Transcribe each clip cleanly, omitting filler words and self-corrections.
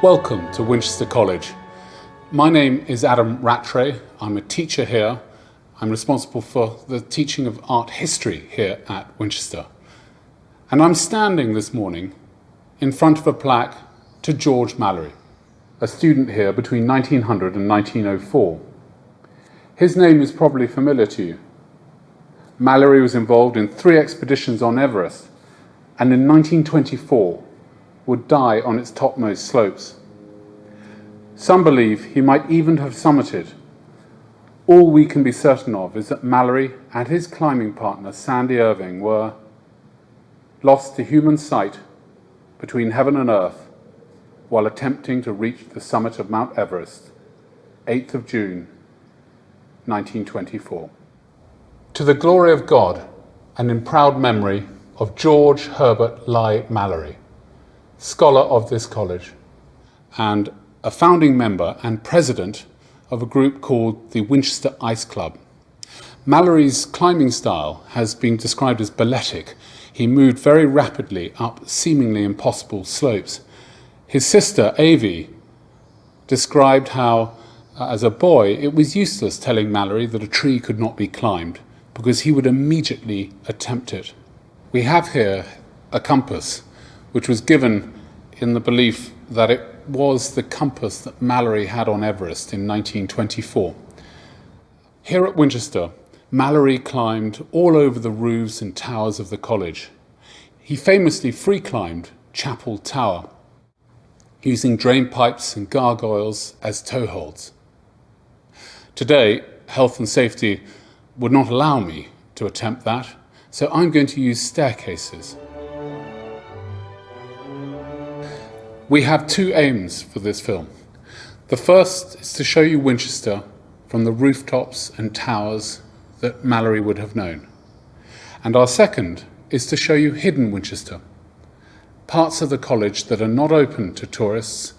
Welcome to Winchester College. My name is Adam Rattray. I'm a teacher here. I'm responsible for the teaching of art history here at Winchester. And I'm standing this morning in front of a plaque to George Mallory, a student here between 1900 and 1904. His name is probably familiar to you. Mallory was involved in 3 expeditions on Everest, and in 1924 would die on its topmost slopes. Some believe he might even have summited. All we can be certain of is that Mallory and his climbing partner Sandy Irving were lost to human sight between heaven and earth while attempting to reach the summit of Mount Everest, 8th of June, 1924. To the glory of God and in proud memory of George Herbert Lye Mallory, scholar of this college and a founding member and president of a group called the Winchester Ice Club. Mallory's climbing style has been described as balletic. He moved very rapidly up seemingly impossible slopes. His sister, Avie, described how, as a boy, it was useless telling Mallory that a tree could not be climbed because he would immediately attempt it. We have here a compass, which was given in the belief that it was the compass that Mallory had on Everest in 1924. Here at Winchester, Mallory climbed all over the roofs and towers of the college. He famously free climbed Chapel Tower, using drain pipes and gargoyles as toeholds. Today, health and safety would not allow me to attempt that, so I'm going to use staircases. We have 2 aims for this film. The first is to show you Winchester from the rooftops and towers that Mallory would have known. And our second is to show you hidden Winchester, parts of the college that are not open to tourists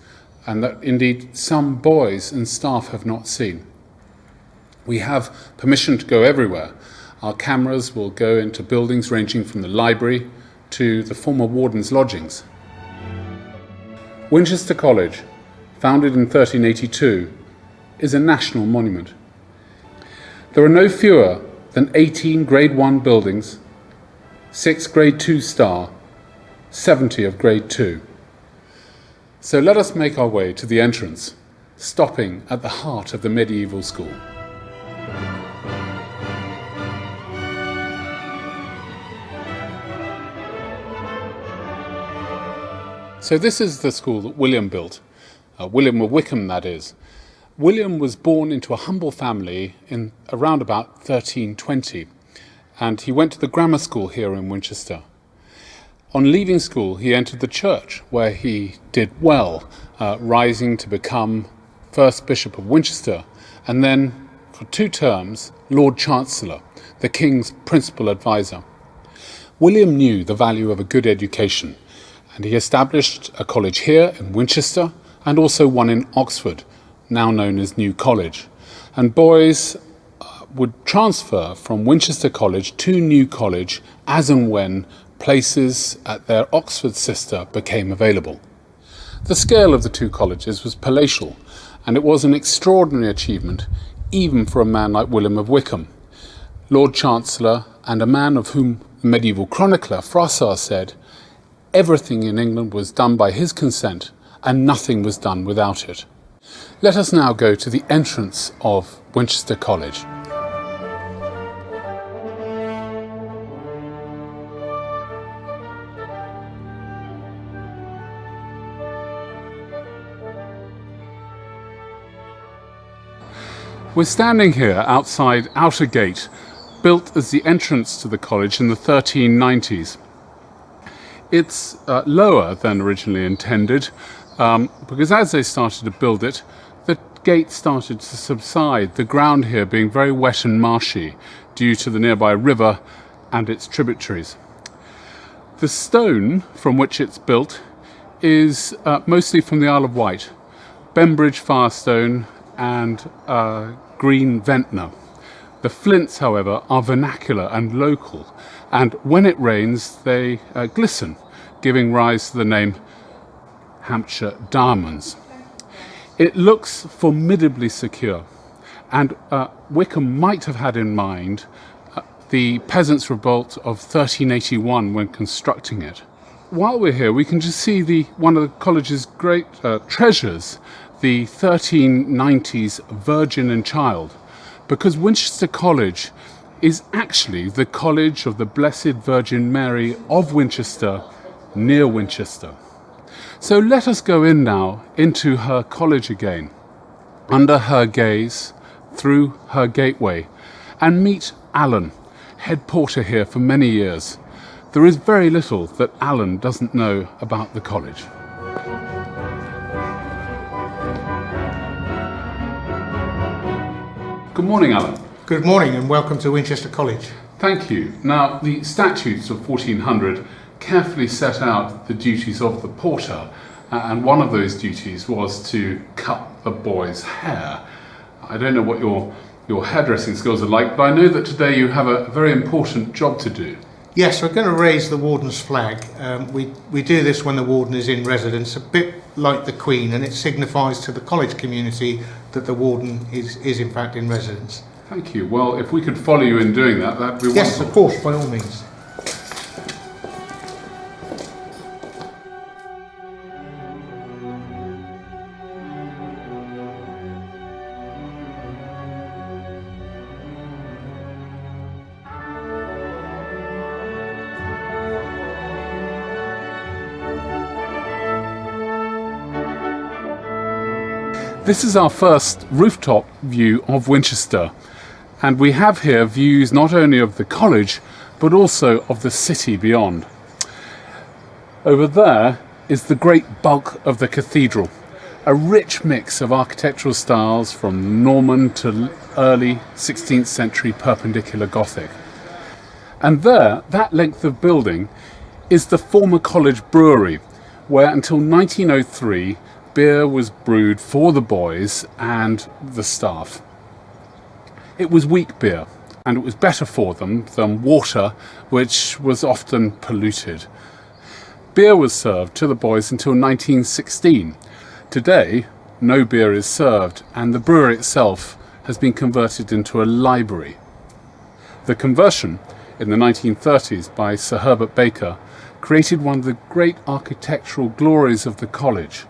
and that indeed some boys and staff have not seen. We have permission to go everywhere. Our cameras will go into buildings ranging from the library to the former Wardens' lodgings. Winchester College, founded in 1382, is a national monument. There are no fewer than 18 Grade 1 buildings, 6 Grade 2 star, 70 of Grade 2. So let us make our way to the entrance, stopping at the heart of the medieval school. So this is the school that William built, William of Wykeham that is. William was born into a humble family in around about 1320, and he went to the grammar school here in Winchester. On leaving school, he entered the church, where he did well, rising to become first Bishop of Winchester, and then, for 2 terms, Lord Chancellor, the King's principal advisor. William knew the value of a good education, and he established a college here in Winchester and also one in Oxford, now known as New College. And boys would transfer from Winchester College to New College as and when places at their Oxford sister became available. The scale of the 2 colleges was palatial, and it was an extraordinary achievement even for a man like William of Wykeham, Lord Chancellor, and a man of whom the medieval chronicler Froissart said, "Everything in England was done by his consent, and nothing was done without it." Let us now go to the entrance of Winchester College. We're standing here outside Outer Gate, built as the entrance to the college in the 1390s. It's lower than originally intended because as they started to build it, the gate started to subside, the ground here being very wet and marshy due to the nearby river and its tributaries. The stone from which it's built is mostly from the Isle of Wight, Bembridge Firestone and green Ventnor. The flints, however, are vernacular and local, and when it rains they glisten, giving rise to the name Hampshire diamonds. It looks formidably secure, and Wickham might have had in mind the Peasants' Revolt of 1381 when constructing it. While we're here, we can just see one of the college's great treasures, the 1390s Virgin and Child, because Winchester College is actually the College of the Blessed Virgin Mary of Winchester, near Winchester. So let us go in now into her college again, under her gaze, through her gateway, and meet Alan, head porter here for many years. There is very little that Alan doesn't know about the college. Good morning, Alan. Good morning and welcome to Winchester College. Thank you. Now, the statutes of 1400 carefully set out the duties of the porter, and one of those duties was to cut the boys' hair. I don't know what your hairdressing skills are like, but I know that today you have a very important job to do. Yes, we're going to raise the Warden's flag. We do this when the Warden is in residence, a bit like the Queen, and it signifies to the college community that the Warden is in fact in residence. Thank you. Well, if we could follow you in doing that, that'd be wonderful. Yes, of course, by all means. This is our first rooftop view of Winchester, and we have here views not only of the college but also of the city beyond. Over there is the great bulk of the cathedral, a rich mix of architectural styles from Norman to early 16th century Perpendicular Gothic. And there, that length of building, is the former college brewery, where until 1903 beer was brewed for the boys and the staff. It was weak beer, and it was better for them than water, which was often polluted. Beer was served to the boys until 1916. Today, no beer is served, and the brewery itself has been converted into a library. The conversion in the 1930s by Sir Herbert Baker created one of the great architectural glories of the college.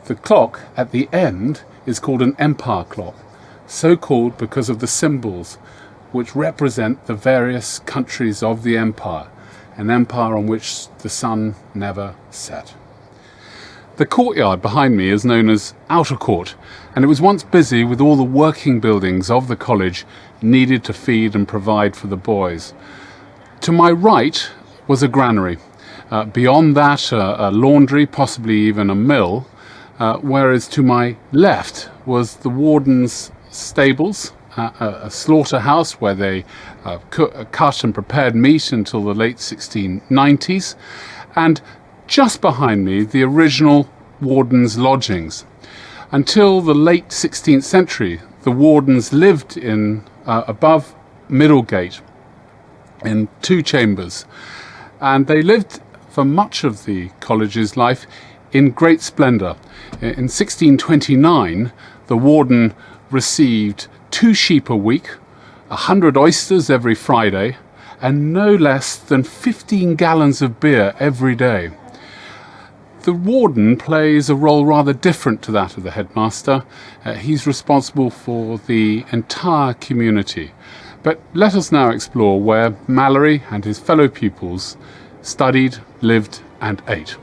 The clock at the end is called an empire clock, so called because of the symbols which represent the various countries of the empire, an empire on which the sun never set. The courtyard behind me is known as Outer Court, and it was once busy with all the working buildings of the college needed to feed and provide for the boys. To my right was a granary. Beyond that, a laundry, possibly even a mill. Whereas to my left was the Warden's stables, a slaughterhouse where they cut and prepared meat until the late 1690s, and just behind me the original Warden's lodgings. Until the late 16th century, the Wardens lived in above Middlegate in 2 chambers, and they lived for much of the college's life in great splendour. In 1629, the Warden received 2 sheep a week, 100 oysters every Friday, and no less than 15 gallons of beer every day. The Warden plays a role rather different to that of the headmaster. He's responsible for the entire community. But let us now explore where Mallory and his fellow pupils studied, lived and ate.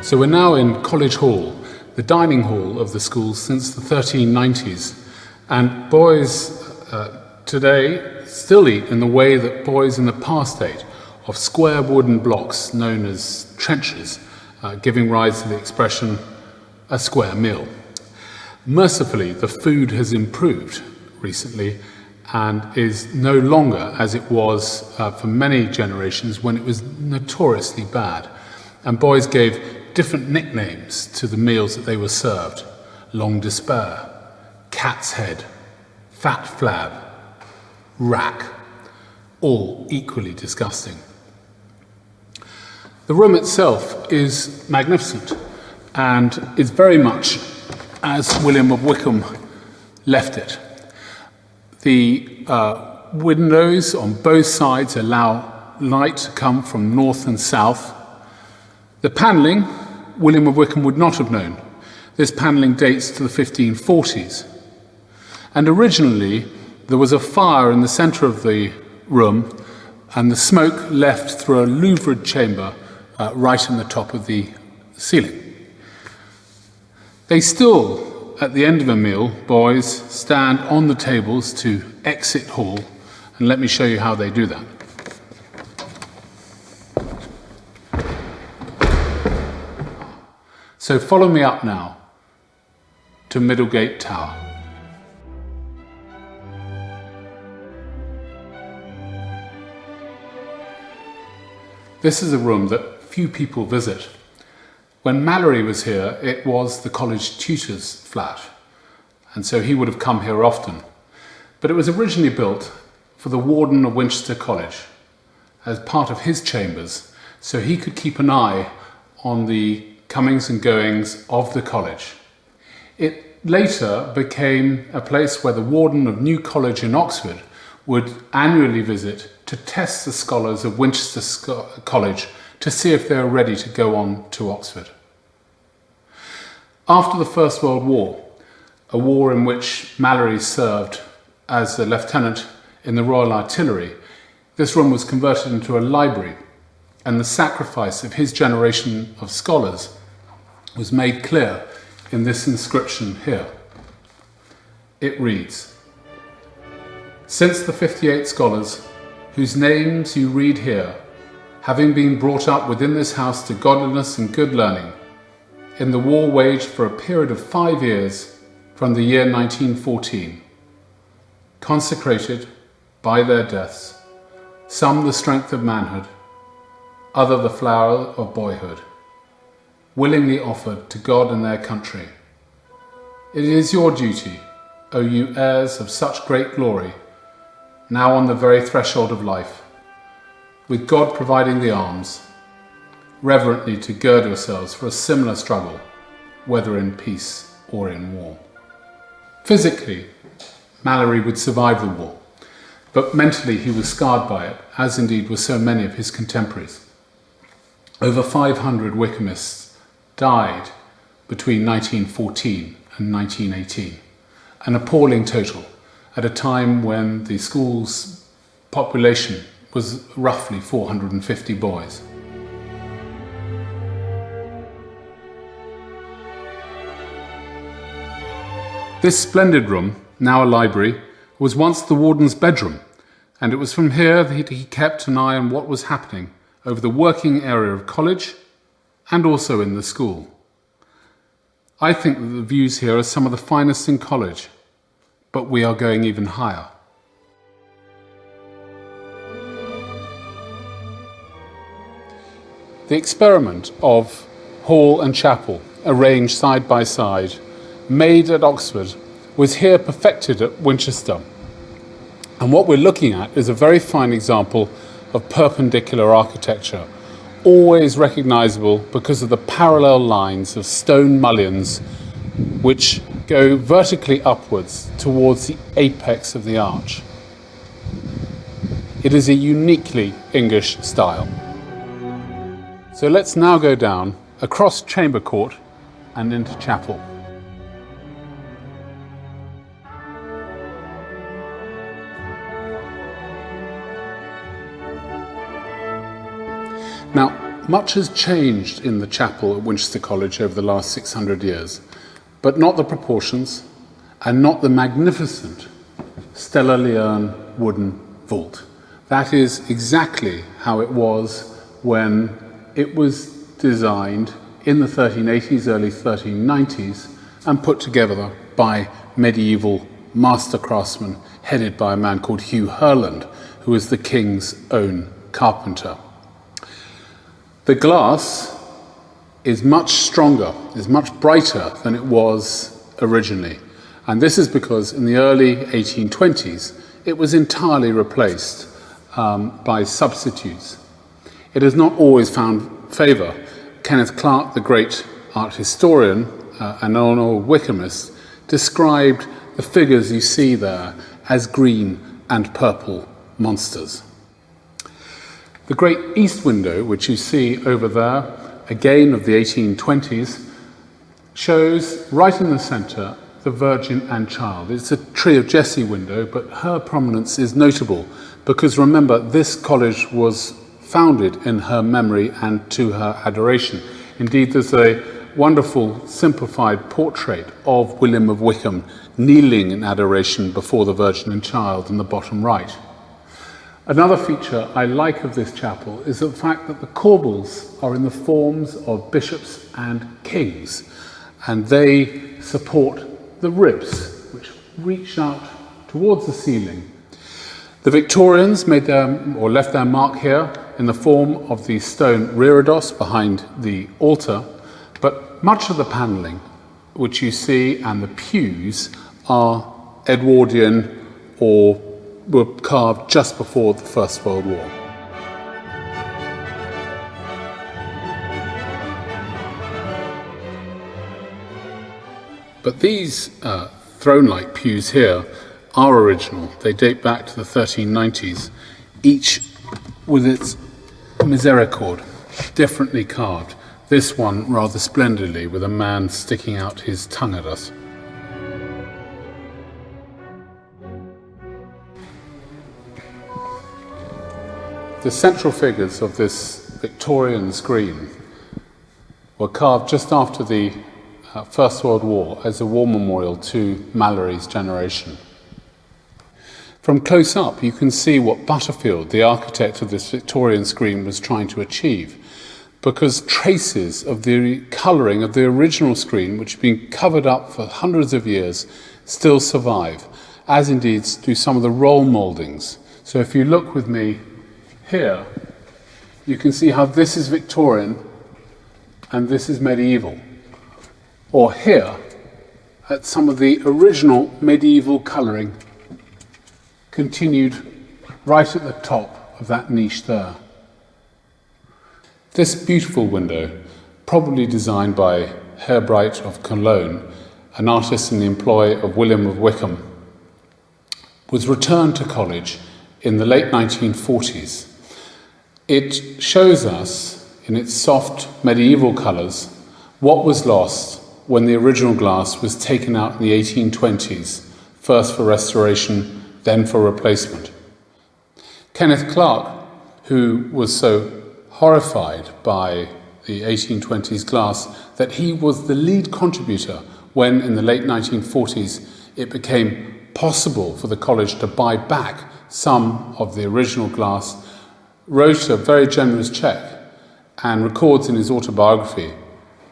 So we're now in College Hall, the dining hall of the school since the 1390s. And boys today still eat in the way that boys in the past ate, of square wooden blocks known as trenches, giving rise to the expression, a square meal. Mercifully, the food has improved recently, and is no longer as it was for many generations when it was notoriously bad. And boys gave different nicknames to the meals that they were served. Long despair, cat's head, fat flab, rack, all equally disgusting. The room itself is magnificent and is very much as William of Wykeham left it. The windows on both sides allow light to come from north and south. The panelling, William of Wykeham would not have known. This panelling dates to the 1540s. And originally, there was a fire in the centre of the room, and the smoke left through a louvred chamber right in the top of the ceiling. They still, at the end of a meal, boys stand on the tables to exit hall, and let me show you how they do that. So follow me up now to Middlegate Tower. This is a room that few people visit. When Mallory was here, it was the college tutor's flat, and so he would have come here often. But it was originally built for the Warden of Winchester College as part of his chambers, so he could keep an eye on the comings and goings of the college. It later became a place where the Warden of New College in Oxford would annually visit to test the scholars of Winchester College to see if they were ready to go on to Oxford. After the First World War, a war in which Mallory served as a lieutenant in the Royal Artillery, this room was converted into a library, and the sacrifice of his generation of scholars was made clear in this inscription here. It reads, "Since the 58 scholars, whose names you read here, having been brought up within this house to godliness and good learning, in the war waged for a period of 5 years from the year 1914, consecrated by their deaths, some the strength of manhood, other the flower of boyhood, willingly offered to God and their country. It is your duty, O you heirs of such great glory, now on the very threshold of life, with God providing the arms, reverently to gird yourselves for a similar struggle, whether in peace or in war." Physically, Mallory would survive the war, but mentally he was scarred by it, as indeed were so many of his contemporaries. Over 500 Wycomists died between 1914 and 1918, an appalling total at a time when the school's population was roughly 450 boys. This splendid room, now a library, was once the Wardens Bedroom, and it was from here that he kept an eye on what was happening over the working area of college and also in the school. I think that the views here are some of the finest in college, but we are going even higher. The experiment of hall and chapel, arranged side by side, made at Oxford, was here perfected at Winchester. And what we're looking at is a very fine example of perpendicular architecture, always recognisable because of the parallel lines of stone mullions which go vertically upwards towards the apex of the arch. It is a uniquely English style. So let's now go down across Chamber Court and into chapel. Now, much has changed in the chapel at Winchester College over the last 600 years, but not the proportions and not the magnificent Stella Leone wooden vault. That is exactly how it was when it was designed in the 1380s, early 1390s, and put together by medieval master craftsmen headed by a man called Hugh Herland, who was the king's own carpenter. The glass is much stronger, is much brighter than it was originally. And this is because in the early 1820s, it was entirely replaced by substitutes. It has not always found favour. Kenneth Clarke, the great art historian and an old Wyckhamist, described the figures you see there as green and purple monsters. The great east window, which you see over there, again of the 1820s, shows right in the centre the Virgin and Child. It's a Tree of Jesse window, but her prominence is notable because remember, this college was founded in her memory and to her adoration. Indeed, there's a wonderful simplified portrait of William of Wykeham kneeling in adoration before the Virgin and Child in the bottom right. Another feature I like of this chapel is the fact that the corbels are in the forms of bishops and kings, and they support the ribs which reach out towards the ceiling. The Victorians made left their mark here in the form of the stone reredos behind the altar, but much of the panelling which you see and the pews are Edwardian or were carved just before the First World War. But these throne-like pews here are original. They date back to the 1390s, each with its misericord, differently carved. This one rather splendidly, with a man sticking out his tongue at us. The central figures of this Victorian screen were carved just after the First World War as a war memorial to Mallory's generation. From close up, you can see what Butterfield, the architect of this Victorian screen, was trying to achieve, because traces of the colouring of the original screen, which had been covered up for hundreds of years, still survive, as indeed do some of the roll mouldings. So if you look with me here, you can see how this is Victorian and this is medieval. Or here, at some of the original medieval colouring continued right at the top of that niche there. This beautiful window, probably designed by Herbright of Cologne, an artist in the employ of William of Wykeham, was returned to college in the late 1940s. It shows us, in its soft medieval colours, what was lost when the original glass was taken out in the 1820s, first for restoration, then for replacement. Kenneth Clarke, who was so horrified by the 1820s glass that he was the lead contributor when, in the late 1940s, it became possible for the college to buy back some of the original glass, wrote a very generous cheque and records in his autobiography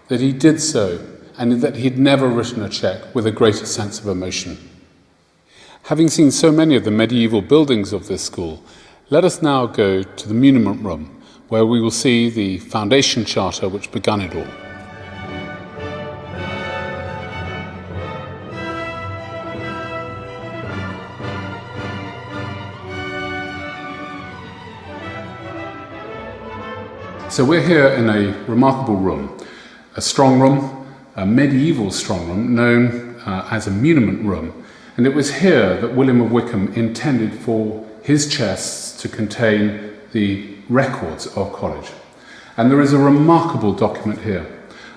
that he did so and that he'd never written a cheque with a greater sense of emotion. Having seen so many of the medieval buildings of this school, let us now go to the muniment room, where we will see the foundation charter which began it all. So we're here in a remarkable room, a strong room, a medieval strong room known as a muniment room. And it was here that William of Wykeham intended for his chests to contain the records of college. And there is a remarkable document here,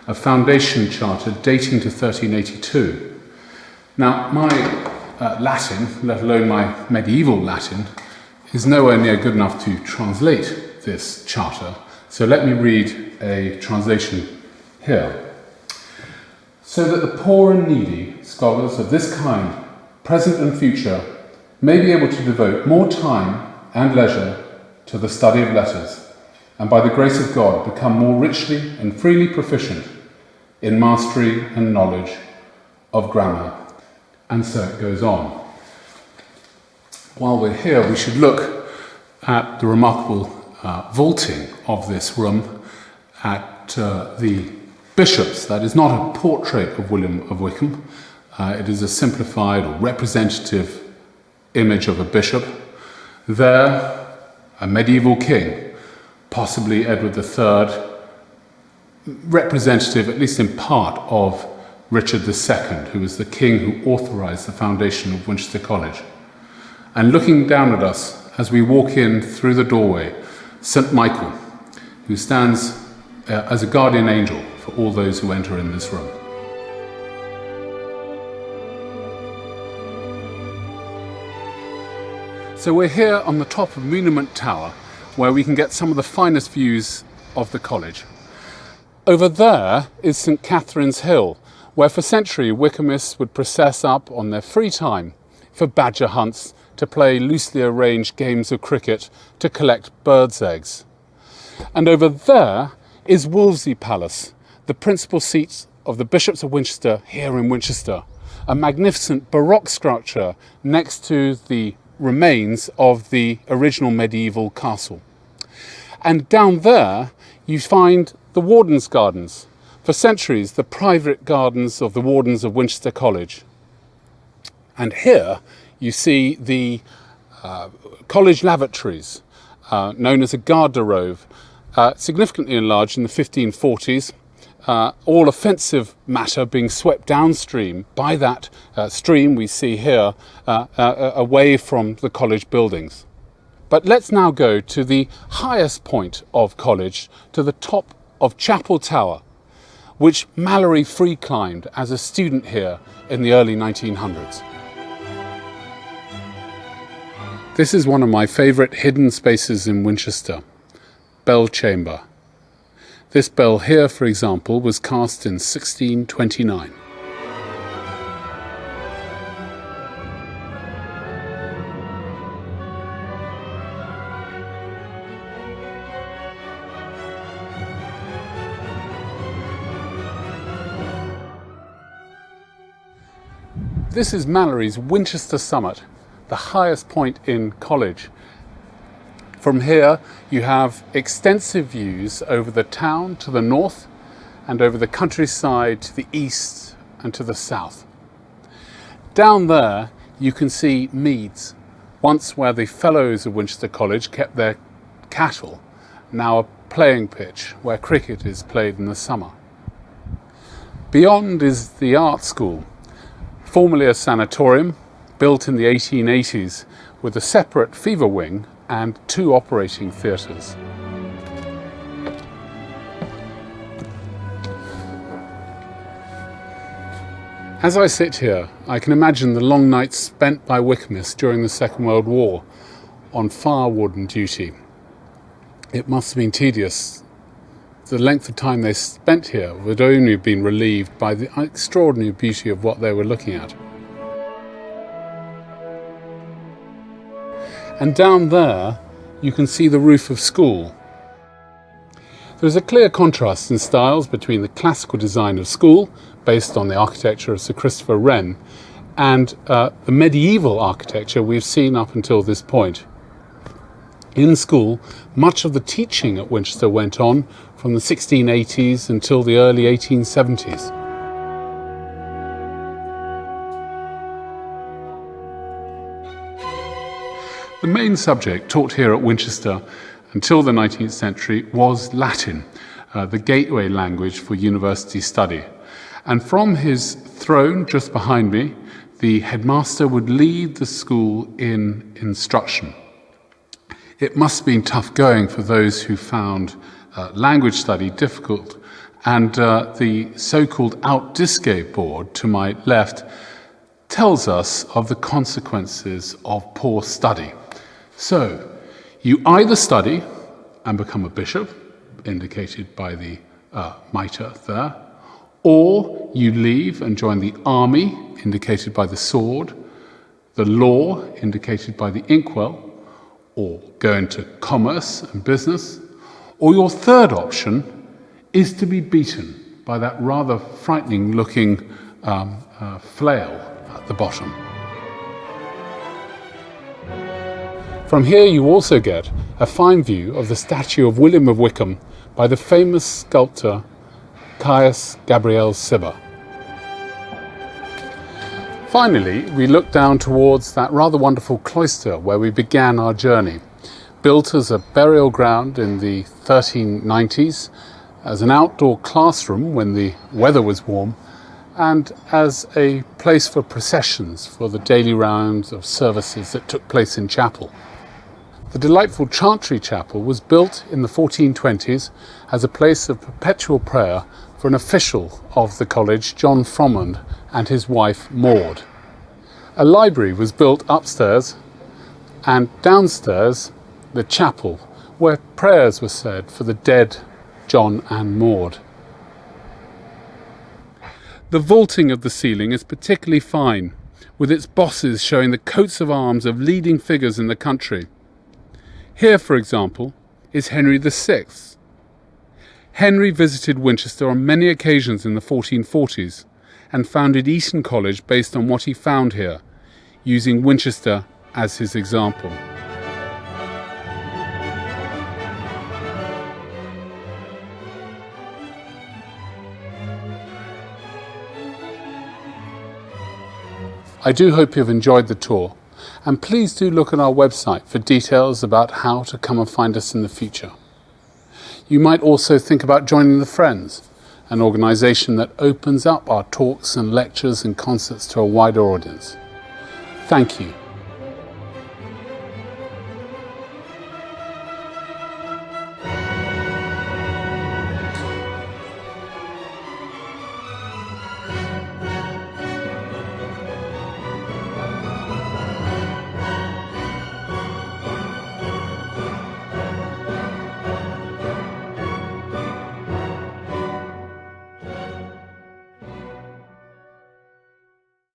a foundation charter dating to 1382. Now, my Latin, let alone my medieval Latin, is nowhere near good enough to translate this charter. So let me read a translation here. So that the poor and needy scholars of this kind, present and future, may be able to devote more time and leisure to the study of letters, and by the grace of God become more richly and freely proficient in mastery and knowledge of grammar and so it goes on. While we're here, we should look at the remarkable vaulting of this room at the bishops. That is not a portrait of William of Wykeham. It is a simplified or representative image of a bishop. There, a medieval king, possibly Edward III, representative, at least in part, of Richard II, who was the king who authorised the foundation of Winchester College. And looking down at us as we walk in through the doorway, St. Michael, who stands as a guardian angel for all those who enter in this room. So we're here on the top of Monument Tower, where we can get some of the finest views of the college. Over there is St. Catherine's Hill, where for centuries Wycomists would process up on their free time for badger hunts, to play loosely arranged games of cricket, to collect birds' eggs. And over there is Wolsey Palace, the principal seat of the Bishops of Winchester here in Winchester, a magnificent Baroque structure next to the remains of the original medieval castle. And down there you find the Wardens' Gardens, for centuries the private gardens of the Wardens of Winchester College. And here you see the college lavatories, known as a garde-robe, significantly enlarged in the 1540s, all offensive matter being swept downstream by that stream we see here, away from the college buildings. But let's now go to the highest point of college, to the top of Chapel Tower, which Mallory free climbed as a student here in the early 1900s. This is one of my favourite hidden spaces in Winchester, Bell Chamber. This bell here, for example, was cast in 1629. This is Mallory's Winchester Summit, the highest point in college. From here you have extensive views over the town to the north and over the countryside to the east and to the south. Down there you can see meads, once where the fellows of Winchester College kept their cattle, now a playing pitch where cricket is played in the summer. Beyond is the art school, formerly a sanatorium, built in the 1880s with a separate fever wing and 2 operating theatres. As I sit here, I can imagine the long nights spent by Wycomists during the Second World War on fire warden duty. It must have been tedious. The length of time they spent here would only have been relieved by the extraordinary beauty of what they were looking at. And down there you can see the roof of school. There is a clear contrast in styles between the classical design of school, based on the architecture of Sir Christopher Wren, and the medieval architecture we've seen up until this point. In school, much of the teaching at Winchester went on from the 1680s until the early 1870s. The main subject taught here at Winchester until the 19th century was Latin, the gateway language for university study. And from his throne just behind me, the headmaster would lead the school in instruction. It must have been tough going for those who found language study difficult, and the so-called out-disque board to my left tells us of the consequences of poor study. So, you either study and become a bishop, indicated by the mitre there, or you leave and join the army, indicated by the sword, the law, indicated by the inkwell, or go into commerce and business, or your third option is to be beaten by that rather frightening looking flail the bottom. From here you also get a fine view of the statue of William of Wykeham by the famous sculptor Caius Gabriel Cibber. Finally, we look down towards that rather wonderful cloister where we began our journey, built as a burial ground in the 1390s, as an outdoor classroom when the weather was warm, and as a place for processions for the daily rounds of services that took place in chapel. The delightful Chantry Chapel was built in the 1420s as a place of perpetual prayer for an official of the college, John Fromond, and his wife Maud. A library was built upstairs, and downstairs the chapel, where prayers were said for the dead John and Maud. The vaulting of the ceiling is particularly fine, with its bosses showing the coats of arms of leading figures in the country. Here, for example, is Henry VI. Henry visited Winchester on many occasions in the 1440s and founded Eton College based on what he found here, using Winchester as his example. I do hope you've enjoyed the tour, and please do look at our website for details about how to come and find us in the future. You might also think about joining the Friends, an organisation that opens up our talks and lectures and concerts to a wider audience. Thank you.